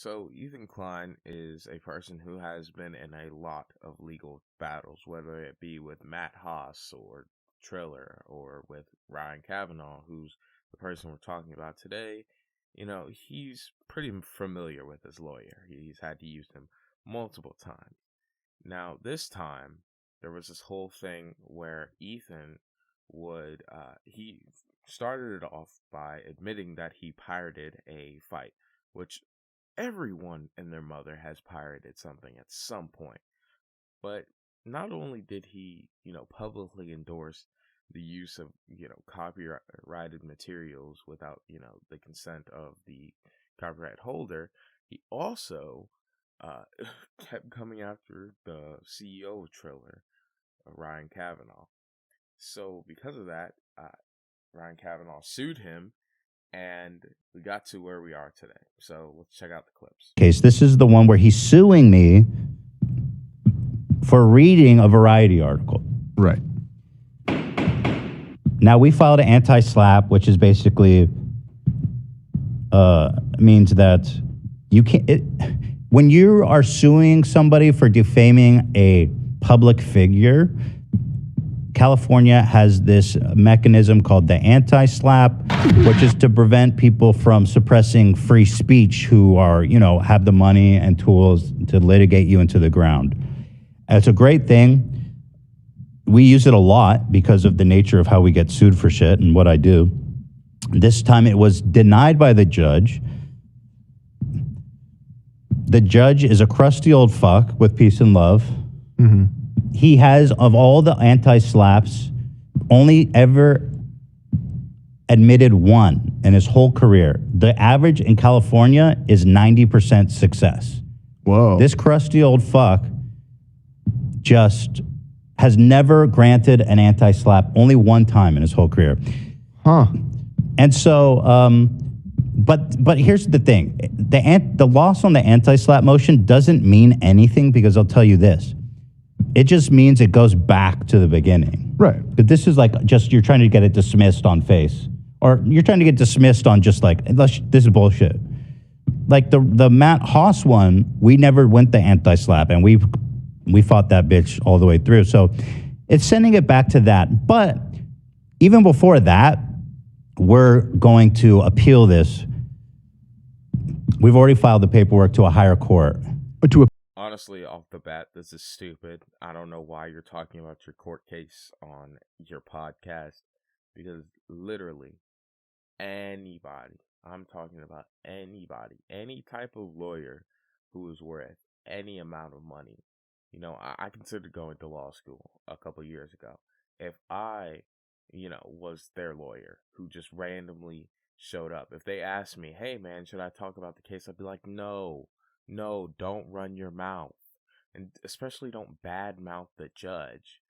So, Ethan Klein is a person who has been in a lot of legal battles, whether it be with Matt Haas or Triller or with Ryan Kavanaugh, who's the person we're talking about today. He's pretty familiar with his lawyer. He's had to use him multiple times. Now, this time, there was this whole thing where Ethan he started it off by admitting that he pirated a fight, which everyone and their mother has pirated something at some point. But not only did he, publicly endorse the use of, copyrighted materials without, the consent of the copyright holder, he also kept coming after the CEO of Triller, Ryan Kavanaugh. So because of that, Ryan Kavanaugh sued him, and we got to where we are today. So let's check out the clips. Case. This is the one where he's suing me for reading a Variety article. Right. Now, we filed an anti-slap, which is basically means that you can't. When you are suing somebody for defaming a public figure, California has this mechanism called the anti-slap, which is to prevent people from suppressing free speech who are, have the money and tools to litigate you into the ground. It's a great thing. We use it a lot because of the nature of how we get sued for shit and what I do. This time it was denied by the judge. The judge is a crusty old fuck with peace and love. Mm-hmm. He has, of all the anti-slaps, only ever admitted one in his whole career. The average in California is 90% success. Whoa. This crusty old fuck just has never granted an anti-slap only one time in his whole career. Huh. And so, but here's the thing. The loss on the anti-slap motion doesn't mean anything because I'll tell you this. It just means it goes back to the beginning. Right. But this is like just you're trying to get it dismissed on face. Or you're trying to get dismissed on just like, this is bullshit. Like the Matt Haas one, we never went the anti-slap, and we fought that bitch all the way through. So it's sending it back to that. But even before that, we're going to appeal this. We've already filed the paperwork to a higher court. Honestly, off the bat, this is stupid. I don't know why you're talking about your court case on your podcast, because literally anybody, I'm talking about anybody, any type of lawyer who is worth any amount of money. I considered going to law school a couple years ago. If I, was their lawyer who just randomly showed up, if they asked me, hey man, should I talk about the case? I'd be like, no, don't run your mouth. And especially don't badmouth the judge.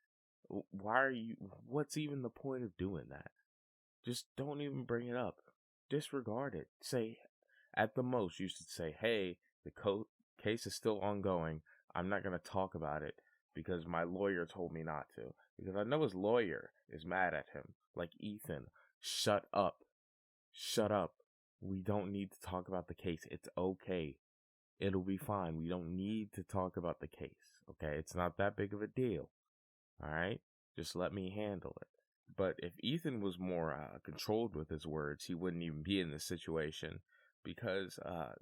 What's even the point of doing that? Just don't even bring it up. Disregard it. Say, at the most, you should say, hey, the case is still ongoing. I'm not going to talk about it because my lawyer told me not to. Because I know his lawyer is mad at him. Like, Ethan, shut up. Shut up. We don't need to talk about the case. It's okay. It'll be fine. We don't need to talk about the case. Okay? It's not that big of a deal. All right? Just let me handle it. But if Ethan was more controlled with his words, he wouldn't even be in this situation. Because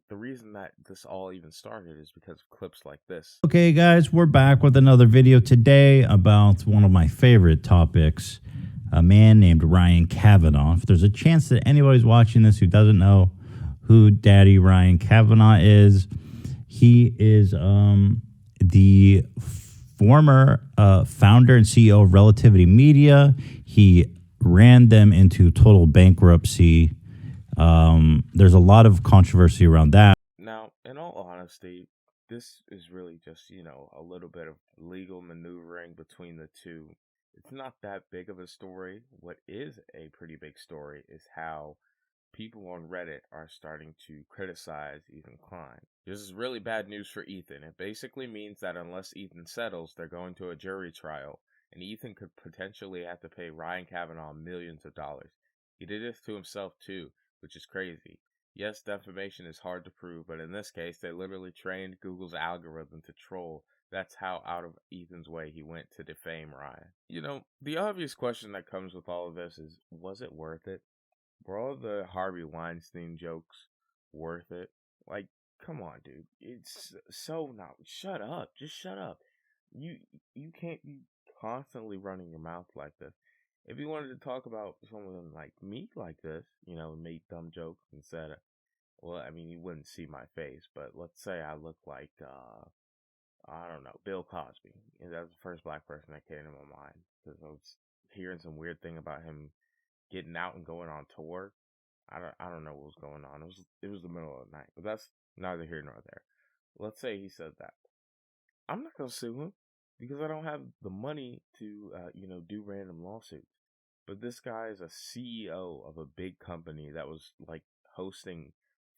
the reason that this all even started is because of clips like this. Okay, guys, we're back with another video today about one of my favorite topics, a man named Ryan Kavanaugh. If there's a chance that anybody's watching this who doesn't know who Daddy Ryan Kavanaugh is, he is the former founder and CEO of Relativity Media. He ran them into total bankruptcy. There's a lot of controversy around that. Now, in all honesty, this is really just, a little bit of legal maneuvering between the two. It's not that big of a story. What is a pretty big story is how people on Reddit are starting to criticize Ethan Klein. This is really bad news for Ethan. It basically means that unless Ethan settles, they're going to a jury trial, and Ethan could potentially have to pay Ryan Kavanaugh millions of dollars. He did this to himself too, which is crazy. Yes, defamation is hard to prove, but in this case, they literally trained Google's algorithm to troll. That's how out of Ethan's way he went to defame Ryan. You know, the obvious question that comes with all of this is, was it worth it? Were all the Harvey Weinstein jokes worth it? Like, come on, dude. It's so not. Shut up. Just shut up. You you can't be constantly running your mouth like this. If you wanted to talk about someone like me like this, made dumb jokes and said, well, I mean, you wouldn't see my face, but let's say I look like, I don't know, Bill Cosby. And that's the first black person that came to my mind because I was hearing some weird thing about him getting out and going on tour. I don't know what was going on. It was the middle of the night, but that's neither here nor there. Let's say he said that. I'm not gonna sue him because I don't have the money to do random lawsuits. But this guy is a CEO of a big company that was like hosting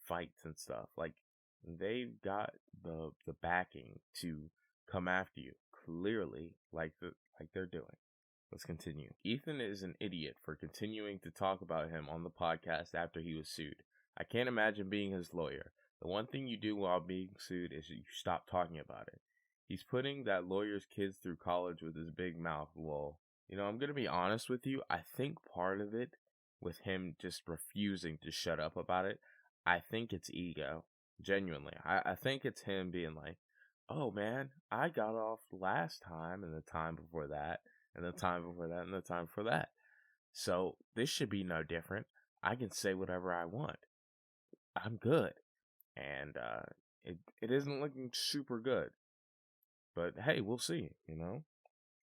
fights and stuff. Like they've got the backing to come after you clearly, like they're doing. Let's continue. Ethan is an idiot for continuing to talk about him on the podcast after he was sued. I can't imagine being his lawyer. The one thing you do while being sued is you stop talking about it. He's putting that lawyer's kids through college with his big mouth, lol. I'm going to be honest with you. I think part of it, with him just refusing to shut up about it, I think it's ego. Genuinely. I think it's him being like, oh man, I got off last time and the time before that and the time before that, and the time before that. So this should be no different. I can say whatever I want. I'm good. And it isn't looking super good. But hey, we'll see,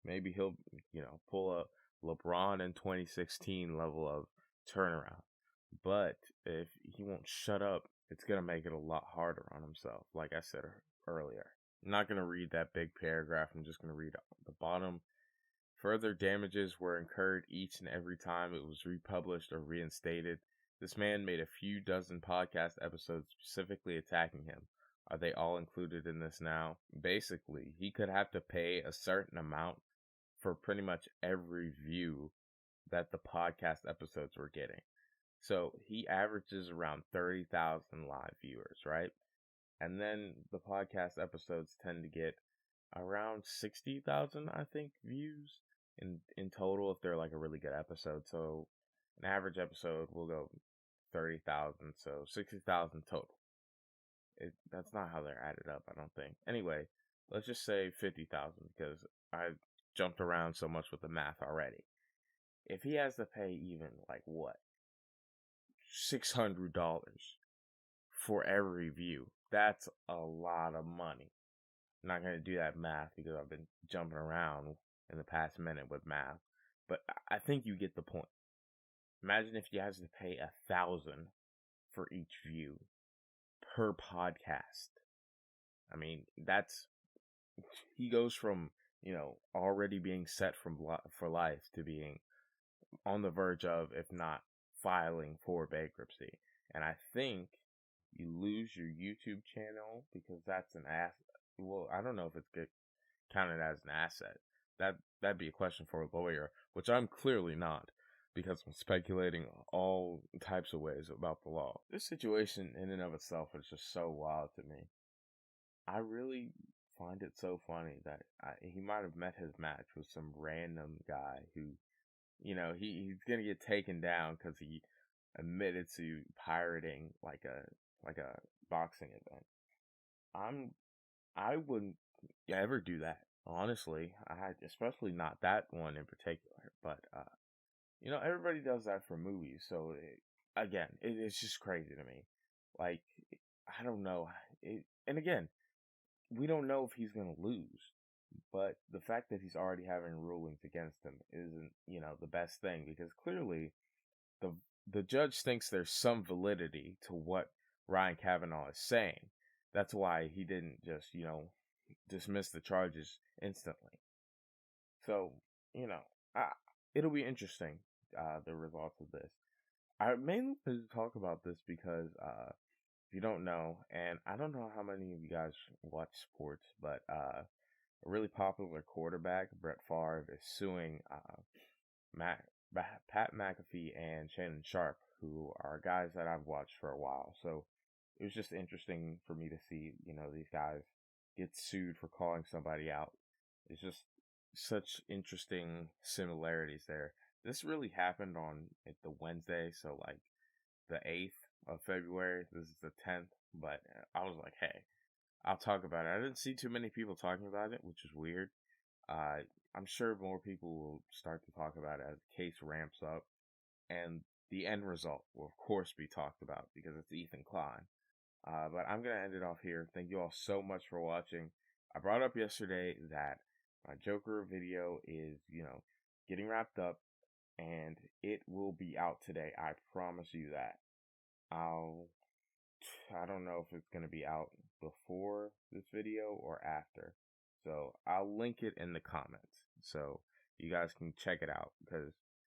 Maybe he'll, pull a LeBron in 2016 level of turnaround. But if he won't shut up, it's going to make it a lot harder on himself, like I said earlier. I'm not going to read that big paragraph. I'm just going to read the bottom. Further damages were incurred each and every time it was republished or reinstated. This man made a few dozen podcast episodes specifically attacking him. Are they all included in this now? Basically, he could have to pay a certain amount for pretty much every view that the podcast episodes were getting. So he averages around 30,000 live viewers, right? And then the podcast episodes tend to get around 60,000, I think, views in total if they're like a really good episode. So an average episode will go 30,000, so 60,000 total. That's not how they're added up, I don't think. Anyway, let's just say 50,000 because I jumped around so much with the math already. If he has to pay even like what? $600 for every view. That's a lot of money. I'm not going to do that math because I've been jumping around in the past minute with math. But I think you get the point. Imagine if you have to pay $1,000 for each view per podcast. I mean, he goes from, already being set for life to being on the verge of, if not filing for bankruptcy. And I think you lose your YouTube channel because that's an asset. Well, I don't know if it's counted as an asset. That'd be a question for a lawyer, which I'm clearly not, because I'm speculating all types of ways about the law. This situation in and of itself is just so wild to me. I really find it so funny that he might have met his match with some random guy who, he's gonna get taken down because he admitted to pirating like a boxing event. I wouldn't ever do that, honestly. Especially not that one in particular. But everybody does that for movies. So it's just crazy to me. Like, I don't know. And again, we don't know if he's gonna lose. But the fact that he's already having rulings against him isn't, the best thing, because clearly the the judge thinks there's some validity to what Ryan Kavanaugh is saying. That's why he didn't just, dismiss the charges instantly. So, you know, I, it'll be interesting, the results of this. I mainly wanted to talk about this because, if you don't know, and I don't know how many of you guys watch sports, but a really popular quarterback, Brett Favre, is suing Pat McAfee and Shannon Sharp, who are guys that I've watched for a while. So it was just interesting for me to see, these guys get sued for calling somebody out. It's just such interesting similarities there. This really happened on the Wednesday, so like the 8th of February. This is the 10th, but I was like, hey, I'll talk about it. I didn't see too many people talking about it, which is weird. I'm sure more people will start to talk about it as the case ramps up, and the end result will, of course, be talked about because it's Ethan Klein. But I'm going to end it off here. Thank you all so much for watching. I brought up yesterday that my Joker video is, getting wrapped up, and it will be out today. I promise you that. I don't know if it's going to be out before this video or after. So I'll link it in the comments so you guys can check it out, because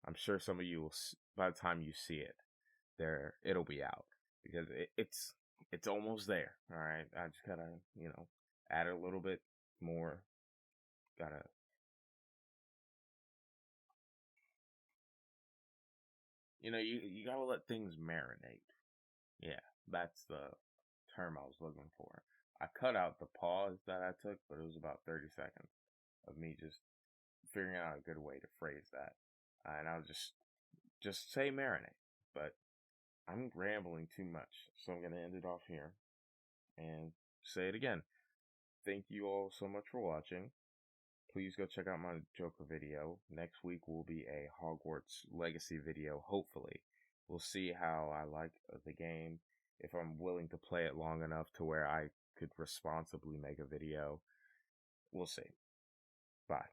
I'm sure some of you will, by the time you see it, it'll be out, because it's almost there. All right, I just gotta add a little bit more. Gotta you gotta let things marinate. Yeah, that's the term I was looking for. I cut out the pause that I took, but it was about 30 seconds of me just figuring out a good way to phrase that. And I'll just say marinate. But I'm rambling too much, so I'm gonna end it off here and say it again. Thank you all so much for watching. Please go check out my Joker video. Next week will be a Hogwarts Legacy video, hopefully. We'll see how I like the game, if I'm willing to play it long enough to where I could responsibly make a video. We'll see. Bye.